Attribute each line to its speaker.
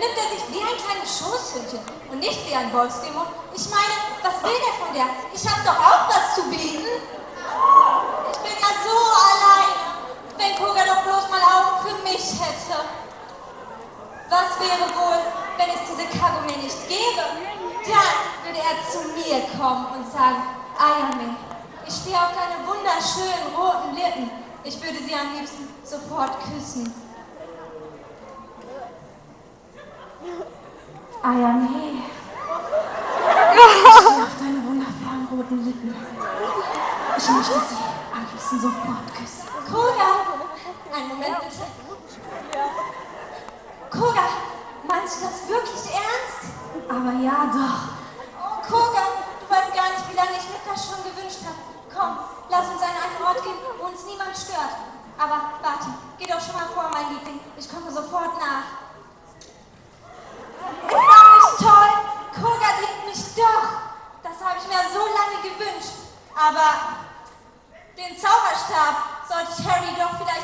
Speaker 1: benimmt er sich wie ein kleines Schoßhündchen und nicht wie ein Wolfsdämon. Ich meine, was will der von der? Ich habe doch auch was zu bieten. Ich bin ja so alleine, wenn Koga doch bloß mal Augen für mich hätte. Was wäre wohl, wenn es diese Kagome nicht gäbe? Dann würde er zu mir kommen und sagen, Ayame, ich stehe auf deine wunderschönen roten Lippen. Ich würde sie am liebsten sofort küssen. Ayame, ich stehe auf deine wunderbaren roten Lippen. Ich möchte sie am liebsten sofort küssen. Koga, einen Moment bitte. Koga, meinst du das wirklich ernst? Aber ja doch. Oh, Koga, du weißt gar nicht, wie lange ich mir das schon gewünscht habe. Komm, lass uns an einen Ort gehen, wo uns niemand stört. Aber warte, geh doch schon mal vor, mein Liebling. Ich komme sofort nach. Ist das nicht toll? Koga liebt mich doch. Das habe ich mir so lange gewünscht. Aber den Zauberstab sollte ich Harry doch vielleicht